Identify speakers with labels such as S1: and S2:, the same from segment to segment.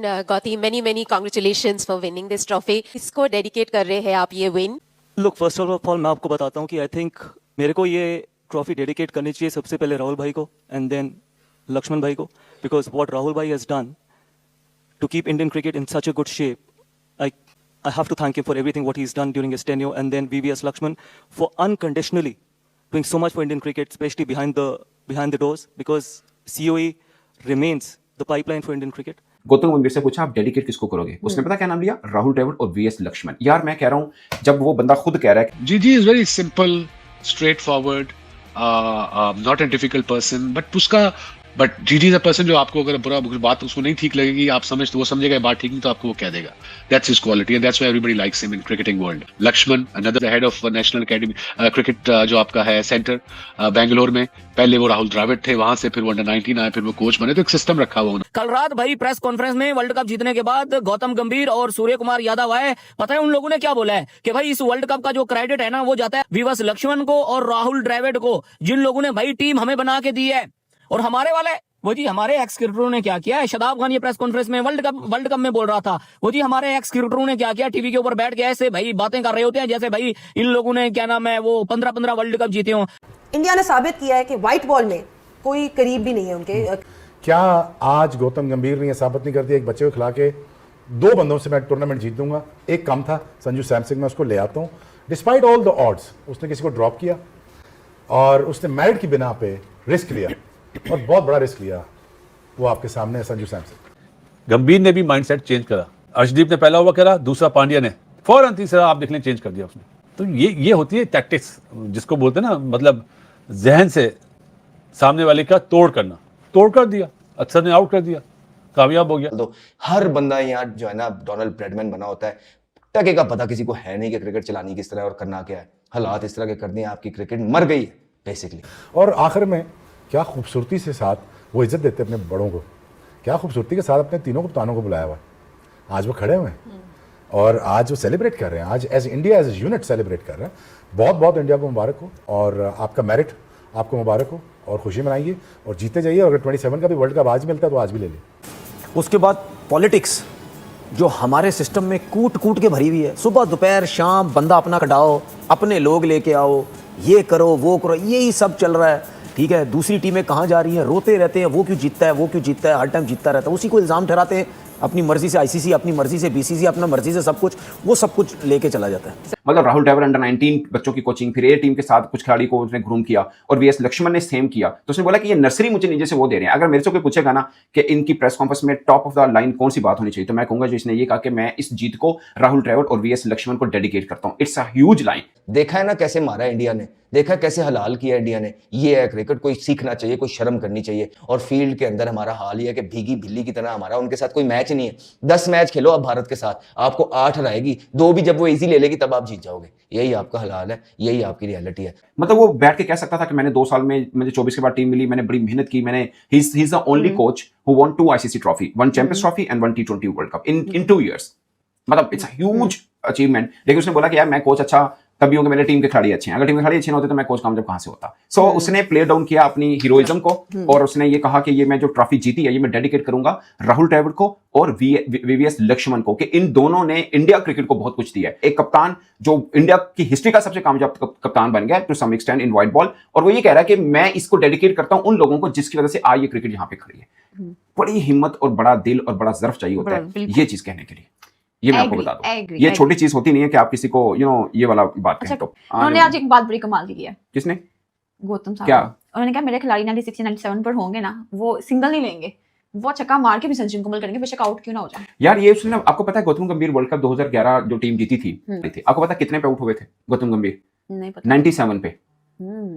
S1: Gautam, many congratulations for winning this trophy. इसको dedicate कर रहे हैं आप ये win?
S2: Look, first of all मैं आपको बताता हूँ कि आई थिंक मेरे को ये ट्रॉफी डेडिकेट करनी चाहिए सबसे पहले राहुल भाई को एंड देन लक्ष्मण भाई को, बिकॉज व्हाट राहुल भाई has done to keep Indian cricket in such a good shape. I have to thank him for everything what he's done during his tenure, and then VVS Lakshman for unconditionally doing so much for Indian cricket, especially behind the doors, because COE remains the pipeline for Indian cricket.
S3: Gautam गंभीर से पूछा आप dedicate किसको करोगे, उसने पता क्या नाम लिया? राहुल द्रविड़ और वीएस लक्ष्मण। यार मैं कह रहा हूं, जब वो बंदा खुद कह रहा है
S4: जीजी is very simple, straight forward, not a difficult person, but जीजी इज अ पर्सन जो आपको अगर बुरा बात उसको नहीं ठीक लगेगी, आप समझ, वो समझेगा बात ठीक नहीं तो आपको वो कह देगा। That's his quality and that's why everybody likes him in cricketing world. Laxman another head of national academy cricket जो आपका है सेंटर बेंगलोर में, पहले वो राहुल द्रविड़ थे, वहां से फिर वो अंडर 19 आए, फिर वो कोच बने, तो एक सिस्टम रखा हुआ उन्होंने।
S5: कल रात भाई प्रेस कॉन्फ्रेंस में वर्ल्ड कप जीतने के बाद गौतम गंभीर और सूर्य कुमार यादव आए, पता है उन लोगों ने क्या बोला है कि भाई इस वर्ल्ड कप का जो क्रेडिट है ना वो जाता है वीएस लक्ष्मण को और राहुल द्रविड़ को, जिन लोगों ने भाई टीम हमें बना के दी है। और हमारे वाले वो जी हमारे एक्स क्रिकेटरों ने क्या किया है, शादाब खान ये प्रेस कॉन्फ्रेंस में वर्ल्ड कप में बोल रहा था, वो जी हमारे एक्स क्रिकेटरों ने क्या किया, टीवी के ऊपर बैठ के ऐसे भाई बातें कर रहे होते हैं जैसे भाई इन लोगों ने क्या नाम है वो 15 वर्ल्ड कप जीते हों।
S6: इंडिया ने साबित किया है कि व्हाइट बॉल में कोई करीब भी नहीं है उनके।
S7: क्या आज गौतम गंभीर ने यह साबित नहीं कर दिया, एक बच्चे को खिला के 2 बंदों से मैं टूर्नामेंट जीत दूंगा? एक कम था संजू सैमसन, मैं उसको ले आता हूँ डिस्पाइट ऑल द ऑड्स। उसने किसी को ड्रॉप किया और उसने मेरिट की बिना पे रिस्क लिया और बहुत बड़ा रिस्क लिया। वो आपके सामने है संजू सैमसन।
S8: गंभीर ने भी माइंडसेट चेंज करा, अर्शदीप ने पहला ओवर करा, दूसरा पांड्या ने, फौरन तीसरा आप देख लें चेंज कर दिया उसने। तो ये होती है टैक्टिक्स, जिसको बोलते हैं ना, मतलब जहन से सामने वाले का तोड़ कर दिया, अक्सर ने आउट कर दिया, कामयाब हो गया।
S9: तो हर बंदा यहाँ जो है ना डोनाल्ड ब्रैडमैन बना होता है, टके का पता किसी को है नहीं कि क्रिकेट चलानी किस तरह और करना क्या है। हालात इस तरह के कर दिए, आपकी क्रिकेट मर गई है बेसिकली।
S7: और आखिर में क्या खूबसूरती से साथ वो इज्जत देते अपने बड़ों को, क्या खूबसूरती के साथ अपने तीनों कप्तानों को बुलाया हुआ। आज वो खड़े हुए हैं और आज वो सेलिब्रेट कर रहे हैं, आज as India as a unit celebrate कर रहे हैं। बहुत बहुत इंडिया को मुबारक हो और आपका मेरिट आपको मुबारक हो और खुशी मनाइए और जीते जाइए। और अगर 27 का भी वर्ल्ड कप आज मिलता है तो आज भी ले लीजिए।
S10: उसके बाद पॉलिटिक्स जो हमारे सिस्टम में कूट के भरी हुई है, सुबह दोपहर शाम बंदा अपना कटाओ, अपने लोग लेके आओ, ये करो वो करो, यही सब चल रहा है। ठीक है, दूसरी टीमें कहाँ जा रही हैं, रोते रहते हैं वो क्यों जीतता है, हर टाइम जीतता रहता है, उसी को इल्ज़ाम ठहराते हैं। अपनी मर्जी से आईसीसी, अपनी मर्जी से बीसीसी, अपना मर्जी से सब कुछ लेके चला जाता है।
S3: मतलब राहुल द्रविड़ अंडर 19 बच्चों की कोचिंग, फिर ए टीम के साथ कुछ खिलाड़ी को उसने ग्रूम किया और वीएस लक्ष्मण ने सेम किया। तो उसने बोला कि ये नर्सरी मुझे नीचे से वो दे रहे हैं। अगर मेरे से कोई पूछेगा ना कि इनकी प्रेस कॉन्फ्रेंस में टॉप ऑफ द लाइन कौन सी बात होनी चाहिए, तो मैं कहूंगा जो इसने ये कहा कि मैं इस जीत को राहुल द्रविड़ और वीएस लक्ष्मण को डेडिकेट करता हूं। It's a huge line.
S9: देखा है ना कैसे मारा इंडिया ने, देखा कैसे हलाल किया इंडिया ने। ये है क्रिकेट, कोई सीखना चाहिए, कोई शर्म करनी चाहिए। और फील्ड के अंदर हमारा हाल ही है कि भीगी बिल्ली की तरह हमारा उनके साथ कोई मैच नहीं है। 10 मैच खेलो आप भारत के साथ, आपको 8 रहेगी, 2 भी जब वो इजी ले लेगी तब आप जीत जाओगे। यही आपका हलाल है, यही आपकी रियलिटी है।
S3: मतलब वो बैठ के कह सकता था कि मैंने 2 साल में, मुझे 24 के बाद टीम मिली, मैंने बड़ी मेहनत की, मैंने he is the only coach who won 2 ICC trophy, 1 champions trophy and 1 T20 world cup in 2 years। मतलब इट्स अ ह्यूज अचीवमेंट। लेकिन उसने बोला कि यार मैं कोच अच्छा तभी होंगे, मेरे टीम के खिलाड़ी अच्छे हैं, अगर टीम के खिलाड़ी अच्छे ना होते तो मैं कोच कामयाब कहां से होता। सो उसने प्ले डाउन किया अपनी हीरोइज्म को और उसने ये कहा कि ये मैं जो ट्रॉफी जीती है ये मैं डेडिकेट करूंगा राहुल द्रविड़ को और वीवीएस लक्ष्मण को, कि इन दोनों ने इंडिया क्रिकेट को बहुत कुछ दिया है। एक कप्तान जो इंडिया की हिस्ट्री का सबसे कामयाब कप्तान बन गया to some extent in white ball, और वो ये कह रहा है कि मैं इसको डेडिकेट करता हूं उन लोगों को जिसकी वजह से आज ये क्रिकेट यहाँ पे खड़ी है। बड़ी हिम्मत और बड़ा दिल और बड़ा ज़र्फ चाहिए होता है ये चीज कहने के लिए। ये मैं आपको बता दूं, ये छोटी चीज होती नहीं है कि आप किसी को ये वाला बात कहें। तो
S11: उन्होंने आज एक बात बड़ी कमाल की है।
S3: किसने?
S11: गौतम साहब।
S3: क्या?
S11: उन्होंने कहा मेरे खिलाड़ी 96 97 पर होंगे ना, वो सिंगल नहीं लेंगे, वो छक्का मार के भी सचिन को मल करेंगे, बेशक आउट क्यों ना हो जाए।
S3: यार ये उसने, आपको पता है गौतम गंभीर वर्ल्ड कप 2011 जो टीम जीती थी, आपको पता कितने पे आउट हुए थे गौतम गंभीर?
S11: नहीं पता।
S3: 97 पे,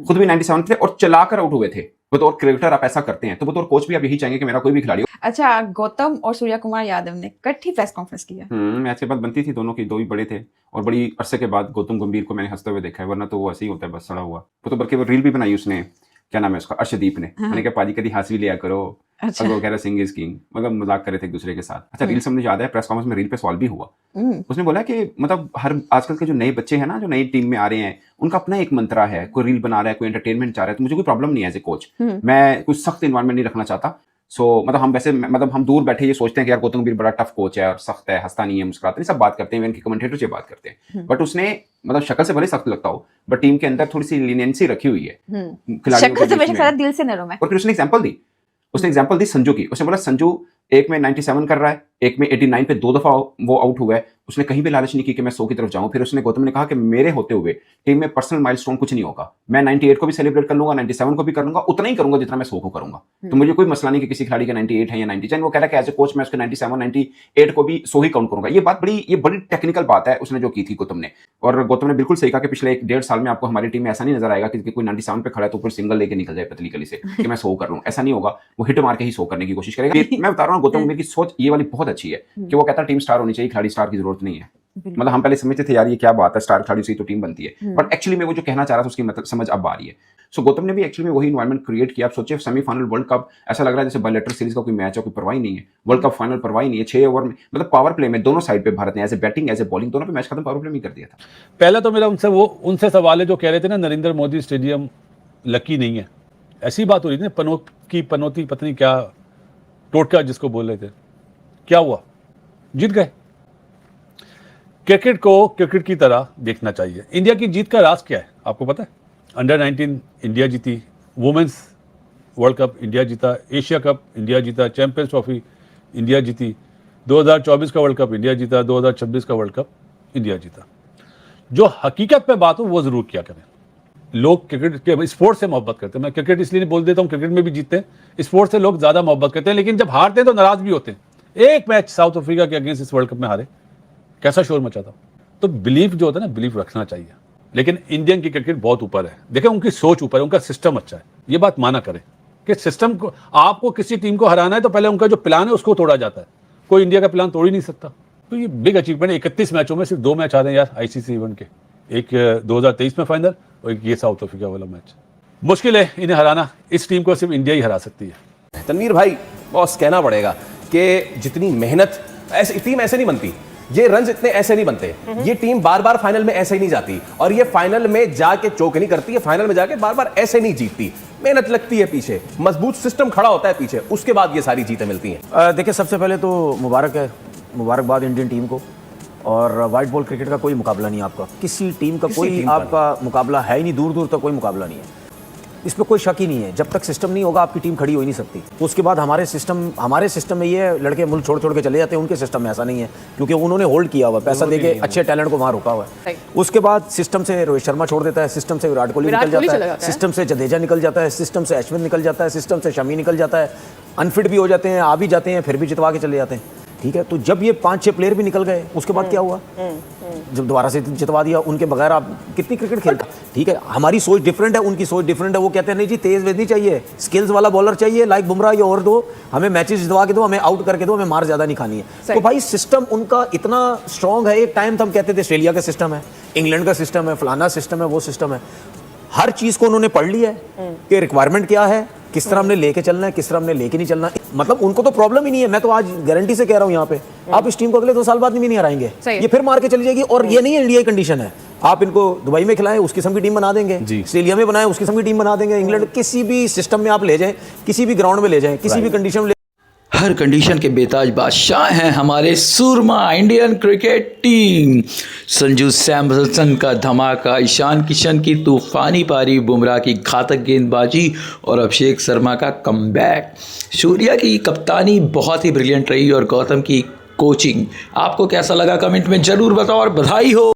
S3: खुद भी 97 पे और चलाकर आउट हुए थे। बतौर क्रिकेटर आप ऐसा करते हैं तो बतौर कोच भी आप यही चाहेंगे कि मेरा कोई भी खिलाड़ी हो।
S11: अच्छा, गौतम और सूर्य कुमार यादव ने इकट्ठी प्रेस कॉन्फ्रेंस की है।
S3: मैच के बाद बनती थी दोनों की, 2 ही बड़े थे और बड़ी अरसे के बाद गौतम गंभीर को मैंने हंसते हुए देखा है, वरना तो वो ऐसे ही होता है बस सड़ा हुआ। वो तो बल्कि वो रील भी बनाई उसने, क्या नाम है उसका, अर्शदीप ने। मैंने कहा पाजी कभी हंस भी लिया करो।
S11: अच्छा।
S3: वो कह रहा सिंग इज किंग, मतलब मजाक कर रहे थे एक दूसरे के साथ। अच्छा, रील से मुझे याद है प्रेस कॉन्फ्रेंस में रील पे सवाल भी हुआ। उसने बोला कि मतलब हर आजकल के जो नए बच्चे हैं ना, जो नई टीम में आ रहे हैं, उनका अपना एक मंत्रा है। कोई रील बना रहा है, कोई एंटरटेनमेंट चाह रहा है, तो मुझे कोई प्रॉब्लम नहीं है एज ए कोच। मैं कोई सख्त इन्वायरमेंट नहीं रखना चाहता, सो मतलब हम वैसे मतलब हम दूर बैठे ये सोचते हैं कि यार गौतम गंभीर बड़ा टफ कोच है और सख्त है, हंसता नहीं है, मुस्कुराता नहीं, सब बात करते हैं, इनके कमेंटेटर से बात करते हैं, बट उसने मतलब शक्ल से भले सख्त लगता हो बट टीम के अंदर थोड़ी सी लीनियंसी रखी हुई है खिलाड़ियों
S11: शक्ल से
S3: के बीच
S11: बेशक सारा
S3: में।
S11: दिल से नरम है।
S3: और फिर उसने एग्जांपल दी संजू की। उसने बोला संजू एक में 97 कर रहा है, एक में 89 पे 2 दफा वो आउट हुआ है, उसने कहीं भी लालच नहीं की कि मैं 100 की तरफ जाऊं। फिर उसने गौतम ने कहा कि मेरे होते हुए टीम में पर्सनल माइलस्टोन कुछ नहीं होगा, मैं 98 को भी सेलिब्रेट कर लूंगा, 97 को भी कर लूंगा, उतना ही करूंगा जितना मैं 100 को करूंगा। तो मुझे कोई मसला नहीं कि किसी खिलाड़ी का 98 है या 90। वो कह रहा है कि एज ए कोच मैं उसके 97 98 को भी 100 ही काउंट करूंगा। ये बड़ी टेक्निकल बात है उसने जो की थी गौतम ने। और गौतम ने बिल्कुल सही कहा कि पिछले 1-1.5 साल में आपको हमारी टीम में ऐसा नहीं नजर आएगा कि कोई 97 पे खड़ा है तो कोई सिंगल लेके निकल जाए पतली गली से कि मैं 100 कर लूं, ऐसा नहीं होगा। वो हिट मार के ही 100 करने की कोशिश करेगा। मैं बता रहा हूँ गौतम गंभीर की सोच ये वाली बहुत अच्छी है कि वो कहता है टीम स्टार होनी चाहिए, खिलाड़ी स्टार की जरूरत नहीं है। मतलब हम पहले समझते थे यार ये क्या बात है, स्टार खिलाड़ी से ही तो टीम बनती है, बट एक्चुअली में वो जो कहना चाह रहा था उसकी मतलब समझ अब आ रही है। सो गौतम ने भी एक्चुअली में वही एनवायरनमेंट क्रिएट किया। आप सोचिए सेमीफाइनल वर्ल्ड कप ऐसा लग रहा है जैसे बायलैटरल सीरीज का कोई मैच है, कोई परवाही नहीं है। वर्ल्ड कप फाइनल परवाही नहीं है। 6 ओवर में मतलब पावर प्ले में दोनों साइड पे भारत ने as a batting as a bowling दोनों पे मैच खत्म पावर प्ले में कर दिया था।
S8: पहला तो मेरा उनसे सवाल है जो कह रहे थे ना नरेंद्र मोदी स्टेडियम लकी नहीं है, ऐसी बात हो रही थी पनौती पत्नी क्या टोटका जिसको बोल रहे थे, क्या हुआ? जीत गए। क्रिकेट को क्रिकेट की तरह देखना चाहिए। इंडिया की जीत का राज क्या है आपको पता है? अंडर 19 इंडिया जीती, वुमेन्स वर्ल्ड कप इंडिया जीता, एशिया कप इंडिया जीता, चैंपियंस ट्रॉफी इंडिया जीती, 2024 का वर्ल्ड कप इंडिया जीता, 2026 का वर्ल्ड कप इंडिया जीता। जो हकीकत पे बात हो वो जरूर किया करें। लोग क्रिकेट के स्पोर्ट्स से मोहब्बत करते हैं। मैं क्रिकेट इसलिए नहीं बोल देता हूँ, क्रिकेट में भी जीतते हैं, स्पोर्ट्स से लोग ज्यादा मोहब्बत करते हैं, लेकिन जब हारते हैं तो नाराज भी होते हैं। एक मैच साउथ अफ्रीका के अगेंस्ट इस वर्ल्ड कप में हारे, कैसा शोर मचा था। तो बिलीफ जो होता है ना, बिलीफ रखना चाहिए। लेकिन इंडियन की क्रिकेट बहुत ऊपर है, देखें उनकी सोच ऊपर है, उनका सिस्टम अच्छा है, ये बात माना करें कि सिस्टम को आपको किसी टीम को हराना है तो पहले उनका जो प्लान है उसको तोड़ा जाता है। कोई इंडिया का प्लान तोड़ ही नहीं सकता। तो ये बिग अचीवमेंट है। 31 मैचों में सिर्फ 2 मैच हारे यार आईसीसी इवेंट के, एक 2023 में फाइनल और एक ये साउथ अफ्रीका वाला मैच। मुश्किल है इन्हें हराना, इस टीम को सिर्फ इंडिया ही हरा सकती है।
S12: तनवीर भाई बॉस कहना पड़ेगा कि जितनी मेहनत ऐसे टीम ऐसे नहीं बनती, ये रन्स इतने ऐसे नहीं बनते, ये टीम बार बार फाइनल में ऐसे ही नहीं जाती, और ये फाइनल में जाके चोक नहीं करती है, फाइनल में जाके बार बार ऐसे नहीं जीतती। मेहनत लगती है पीछे, मजबूत सिस्टम खड़ा होता है पीछे, उसके बाद ये सारी जीतें मिलती हैं।
S10: देखिए सबसे पहले तो मुबारकबाद इंडियन टीम को। और वाइट बॉल क्रिकेट का कोई मुकाबला नहीं है आपका, किसी टीम का कोई आपका मुकाबला है ही नहीं, दूर दूर तक कोई मुकाबला नहीं है, इस पर कोई शक ही नहीं है। जब तक सिस्टम नहीं होगा आपकी टीम खड़ी हो ही नहीं सकती। उसके बाद हमारे सिस्टम में ये लड़के मुल्क छोड़ के चले जाते हैं, उनके सिस्टम में ऐसा नहीं है क्योंकि उन्होंने होल्ड किया हुआ, पैसा देके अच्छे टैलेंट को वहाँ रोका हुआ है। उसके बाद सिस्टम से रोहित शर्मा छोड़ देता है, सिस्टम से विराट कोहली निकल जाता है, सिस्टम से जडेजा निकल जाता है, सिस्टम से अश्विन निकल जाता है, सिस्टम से शमी निकल जाता है, अनफिट भी हो जाते हैं, आ भी जाते हैं, फिर भी जितवा के चले जाते हैं। ठीक है, तो जब ये 5-6 प्लेयर भी निकल गए उसके बाद क्या हुआ? जब दोबारा से जितवा दिया, उनके बगैर आप कितनी क्रिकेट खेलते? ठीक है, हमारी सोच डिफरेंट है, उनकी सोच डिफरेंट है। वो कहते हैं नहीं जी तेज नहीं चाहिए, स्किल्स वाला बॉलर चाहिए, लाइक बुमराह या और दो, हमें मैचेस जितवा के दो, हमें आउट करके दो, हमें मार ज्यादा नहीं खानी है। तो भाई सिस्टम उनका इतना स्ट्रांग है। एक टाइम हम कहते थे ऑस्ट्रेलिया का सिस्टम है, इंग्लैंड का सिस्टम है, फलाना सिस्टम है, वो सिस्टम है। हर चीज को उन्होंने पढ़ लिया है कि रिक्वायरमेंट क्या है, किस तरह हमने लेके चलना है, किस तरह हमने लेके नहीं चलना। मतलब उनको तो प्रॉब्लम ही नहीं है। मैं तो आज गारंटी से कह रहा हूं यहाँ पे, आप इस टीम को अगले 2 साल बाद भी नहीं हराएंगे, ये फिर मार के चली जाएगी। और ये नहीं है इंडिया की कंडीशन है, आप इनको दुबई में खिलाएं उस किस्म की टीम बना देंगे, ऑस्ट्रेलिया में बनाएं उस किस्म की टीम बना देंगे, इंग्लैंड किसी भी सिस्टम में आप ले जाएं, किसी भी ग्राउंड में ले जाएं, किसी भी कंडीशन में
S13: हर कंडीशन के बेताज बादशाह हैं हमारे सूरमा Indian cricket team. Sanju Samson का धमाका, ईशान किशन की तूफानी पारी, बुमराह की घातक गेंदबाजी और अभिषेक शर्मा का कमबैक। सूर्या की कप्तानी बहुत ही ब्रिलियंट रही और गौतम की कोचिंग। आपको कैसा लगा कमेंट में ज़रूर बताओ और बधाई हो।